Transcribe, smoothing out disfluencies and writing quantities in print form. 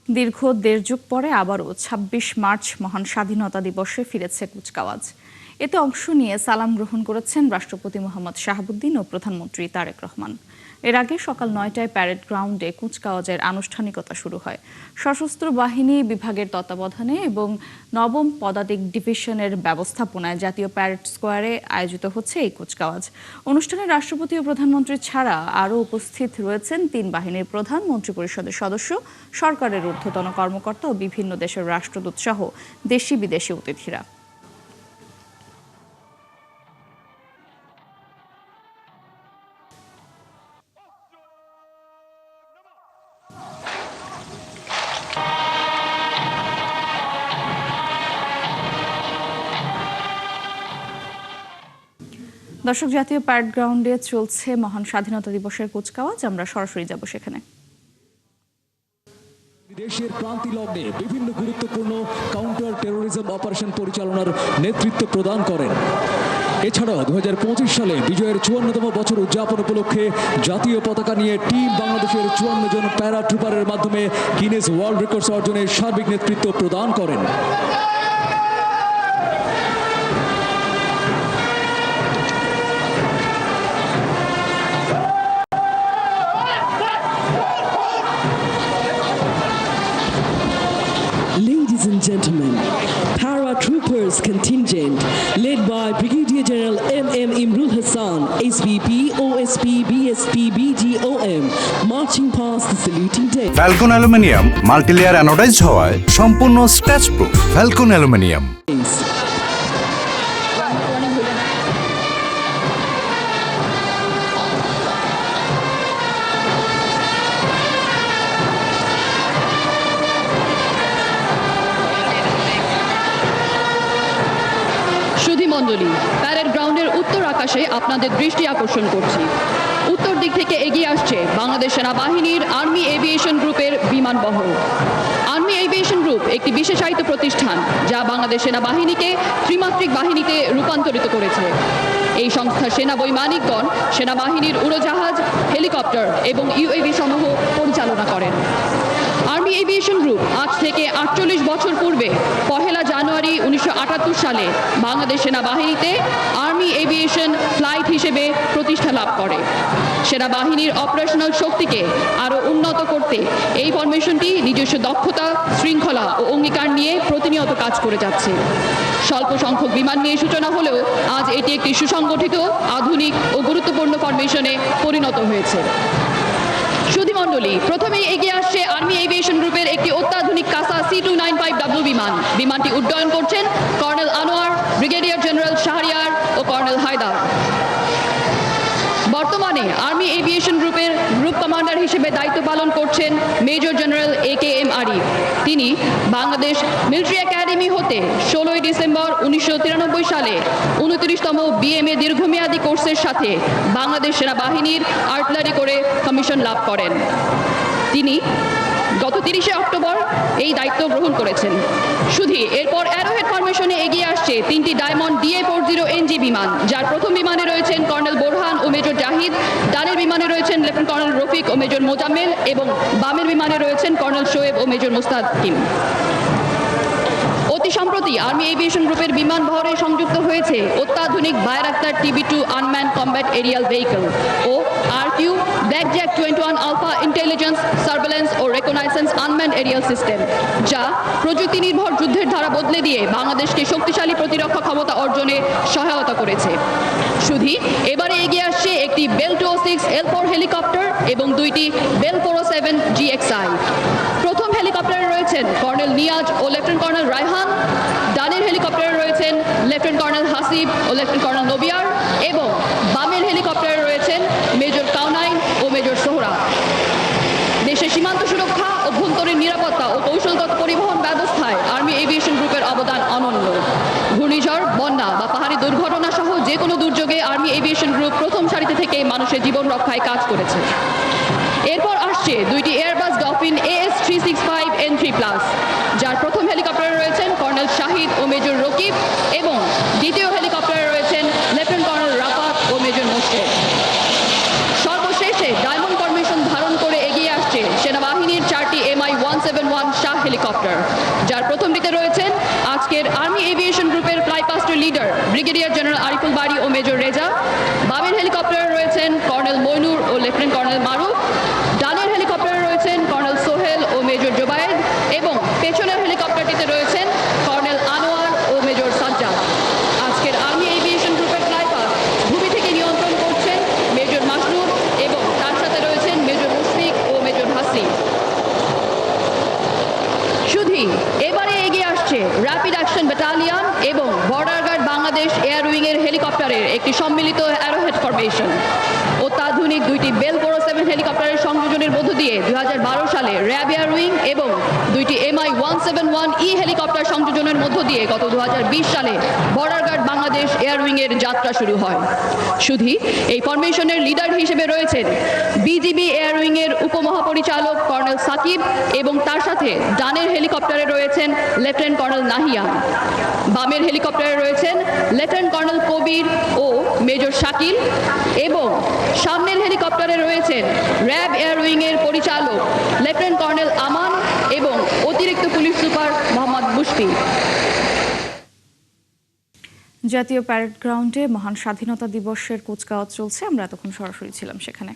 দীর্ঘ দেড় যুগ পরে আবারও ২৬ মার্চ মহান স্বাধীনতা দিবসে ফিরেছে কুচকাওয়াজ। এতে অংশ নিয়ে সালাম গ্রহণ করেছেন রাষ্ট্রপতি মোহাম্মদ শাহাবুদ্দিন ও প্রধানমন্ত্রী তারেক রহমান। এর আগে সকাল ৯টায় প্যারেড গ্রাউন্ডে কুচকাওয়াজের আনুষ্ঠানিকতা শুরু হয়। সশস্ত্র বাহিনী বিভাগের তত্ত্বাবধানে এবং ৯ম পদাতিক ডিভিশনের ব্যবস্থাপনায় জাতীয় প্যারেড স্কোয়ারে আয়োজিত হচ্ছে এই কুচকাওয়াজ। অনুষ্ঠানে রাষ্ট্রপতি ও প্রধানমন্ত্রী ছাড়া আরও উপস্থিত রয়েছেন ৩ বাহিনীর প্রধান, মন্ত্রিপরিষদের সদস্য, সরকারের ঊর্ধ্বতন কর্মকর্তা ও বিভিন্ন দেশের রাষ্ট্রদূত সহ দেশি বিদেশি অতিথিরা। দর্শক, জাতীয় প্যারেড গ্রাউন্ডে চলছে মহান স্বাধীনতা দিবসের কুচকাওয়াজ। আমরা সরাসরি যাব সেখানে। দেশের ক্রান্তি লগ্নে বিভিন্ন গুরুত্বপূর্ণ কাউন্টার টেরোরিজম অপারেশন পরিচালনার নেতৃত্ব প্রদান করেন। এছাড়াও ২০২৫ সালে বিজয়ের ৫৪তম বছর উদযাপন উপলক্ষে জাতীয় পতাকা নিয়ে টিম বাংলাদেশের ৫৪ জন প্যারা ট্রুপারের মাধ্যমে গিনেস ওয়ার্ল্ড রেকর্ডস অর্জনের সার্বিক নেতৃত্ব প্রদান করেন। Ladies and gentlemen, Paratroopers contingent led by Brigadier General M.M. Imrul Hassan, SVP, OSP, BSP, BGOM, marching past the saluting deck. Falcon Aluminium, multi-layer anodized হওয়ায় সম্পূর্ণ স্ক্র্যাচ প্রুফ। Falcon Aluminium. মণ্ডলী, parade গ্রাউন্ডের উত্তর আকাশে আপনাদের দৃষ্টি আকর্ষণ করছি। উত্তর দিক থেকে এগিয়ে আসছে বাংলাদেশ সেনাবাহিনীর আর্মি এভিয়েশন গ্রুপের বিমানবহর। আর্মি এভিয়েশন গ্রুপ একটি বিশেষায়িত প্রতিষ্ঠান যা বাংলাদেশ সেনাবাহিনীকে ত্রিমাত্রিক বাহিনীতে রূপান্তরিত করেছে। এই সংস্থার সেনা বৈমানিকগণ সেনাবাহিনীর উড়োজাহাজ, হেলিকপ্টার এবং ইউএভি সমূহ পরিচালনা করেন। আর্মি এভিয়েশন গ্রুপ আজ থেকে ৪৮ বছর পূর্বে ১লা জানুয়ারি ১৯৭৮ সালে বাংলাদেশ সেনাবাহিনীতে আর্মি এভিয়েশন ফ্লাইট হিসেবে প্রতিষ্ঠা লাভ করে। সেনাবাহিনীর অপারেশনাল শক্তিকে আরও উন্নত করতে এই ফরমেশনটি নিজস্ব দক্ষতা, শৃঙ্খলা ও অঙ্গীকার নিয়ে প্রতিনিয়ত কাজ করে যাচ্ছে। স্বল্প সংখ্যক বিমান নিয়ে সূচনা হলেও আজ এটি একটি সুসংগঠিত, আধুনিক ও গুরুত্বপূর্ণ ফরমেশনে পরিণত হয়েছে। সুধীমণ্ডলী, প্রথমেই এগিয়ে আসছে আর্মি এভিয়েশন গ্রুপের একটি অত্যাধুনিক কাসা C295W বিমান। বিমানটি উড্ডয়ন করছেন colonel Anwar, brigadier general Shahriar ও কর্নেল হায়দার। বর্তমানে আর্মি এভিয়েশন গ্রুপের গ্রুপ কমান্ডার হিসেবে দায়িত্ব পালন করছেন মেজর জেনারেল AKM আরিফ। তিনি বাংলাদেশ মিলিটারি একাডেমি হতে ১৬ই ডিসেম্বর ১৯৯৩ সালে ২৯তম BMA দীর্ঘমেয়াদী কোর্সের সাথে বাংলাদেশ সেনাবাহিনীর আর্টিলারি করে কমিশন লাভ করেন। তিনি গত ৩০শে অক্টোবর এই দায়িত্ব গ্রহণ করেছেন। শুধু এরপর অ্যারোহেড ফরমেশনে এগিয়ে আসছে ৩টি ডায়মন্ড DA-40NG বিমান, যার প্রথম বিমানে রয়েছেন কর্নেল বোরহান ও মেজর জাহিদ, ডানের বিমানে রয়েছেন লেফটেন্যান্ট কর্নেল রফিক ও মেজর মোজাম্মেল এবং বামের বিমানে রয়েছেন কর্নেল শোয়েব ও মেজর মুস্তাকিম। অতি সম্প্রতি আর্মি এভিয়েশন গ্রুপের বিমান বহরে সংযুক্ত হয়েছে অত্যাধুনিক Bayraktar TB2 unmanned combat aerial vehicle ও RQ Blackjack 21 alpha intelligence, surveillance ও রেকগনাইসেন্স আনম্যান এরিয়াল সিস্টেম, যা প্রযুক্তি নির্ভর যুদ্ধের ধারা বদলে দিয়ে বাংলাদেশকে শক্তিশালী প্রতিরক্ষা ক্ষমতা অর্জনে সহায়তা করেছে। শুধু এবারে এগিয়ে আসছে একটি বেল 206 L4 হেলিকপ্টার এবং 2টি বেল 407 GXI। প্রথম হেলিকপ্টারে রয়েছেন কর্নেল নিয়াজ ও লেফটেন্যান্ট কর্নেল রায়হান, ডানের হেলিকপ্টারে রয়েছেন লেফটেন্যান্ট কর্নেল হাসিব ও লেফটেন্যান্ট কর্নেল নবিয়ার এবং বামের হেলিকপ্টারে রয়েছেন মেজর কাউনাইন ও মেজর সোহরা। দেশের সীমান্ত সুরক্ষা, অভ্যন্তরীণ নিরাপত্তা ও কৌশলগত পরিবহন ব্যবস্থায় আর্মি এভিয়েশন গ্রুপের অবদান অনন্য। ঘূর্ণিঝড়, বন্যা বা পাহাড়ি দুর্ঘটনা সহ যে কোনো দুর্যোগে আর্মি এভিয়েশন গ্রুপ প্রথম সারিতে থেকে মানুষের জীবন রক্ষায় কাজ করেছে। এরপর আসছে 2টি এয়ারবাস ডলফিন AS365 N3+, যার প্রথম হেলিকপ্টারে রয়েছেন কর্নেল শাহিদ ও মেজর রকিব এবং দ্বিতীয় হেলিকপ্টারে রয়েছেন লেফটেন্যান্ট কর্নেল রাফাত ও মেজর মোশরেক। সর্বশেষে ডায়মন্ড ফরমেশন ধারণ করে এগিয়ে আসছে সেনাবাহিনীর 4টি MI-17 171 শাহ হেলিকপ্টার, যার প্রথমটিতে রয়েছেন আজকের আর্মি এভিয়েশন গ্রুপের ফ্লাইপাস্টের লিডার ব্রিগেডিয়ার জেনারেল আরিফুল বারী ও মেজর রেজা। বামের হেলিকপ্টারে রয়েছেন কর্নেল মইনুর ও লেফটেন্যান্ট কর্নেল মারুফ। ডানের হেলিকপ্টারে রয়েছেন কর্নেল সোহেল ও মেজর জোবায়েদ, এবং পেছনের হেলিকপ্টারটিতে রয়েছেন কর্নেল আনোয়ার ও মেজর সাজ্জাদ। আজকের আর্মি এভিয়েশন গ্রুপের ফ্লাইপাস্ট ভূমি থেকে নিয়ন্ত্রণ করছেন মেজর মাসরুর, এবং তার সাথে রয়েছেন মেজর মুশফিক ও মেজর হাসিন। শুধুই এবারে এগিয়ে আসছে র্যাপিড অ্যাকশন ব্যাটালিয়ন এবং border guard Bangladesh air wing এর হেলিকপ্টারের একটি সম্মিলিত অ্যারোহেড ফরমেশন। অত্যাধুনিক দুইটি বেল 407 হেলিকপ্টারের সংযোজনের মধ্য দিয়ে 2012 সালে র্যাব এয়ার উইং এবং দুইটি MI-171E হেলিকপ্টার সংযোজনের মধ্য দিয়ে গত 2020 সালে border guard Bangladesh air wing এর যাত্রা শুরু হয়। শুধুই এই ফরমেশনের লিডার হিসেবে রয়েছেন বিজিবি এয়ার উইং এর উপমহাপরিচালক কর্নেল সাকিব, এবং তার সাথে ডানের হেলিকপ্টারে রয়েছেন লেফটেন্যান্ট কর্নেল নাহিয়ান। বামের হেলিকপ্টারে রয়েছেন লেফটেন্যান্ট কর্নেল কবির ও মেজর শাকিল, এবং সামনের হেলিকপ্টারে রয়েছেন র্যাব এয়ার উইং এর পরিচালক লেফটেন্যান্ট কর্নেল আমান এবং অতিরিক্ত পুলিশ সুপার মোহাম্মদ মুশফি। জাতীয় প্যারেড গ্রাউন্ডে মহান স্বাধীনতা দিবসের কুচকাওয়াজ চলছে। আমরা এতক্ষণ সরাসরি ছিলাম সেখানে।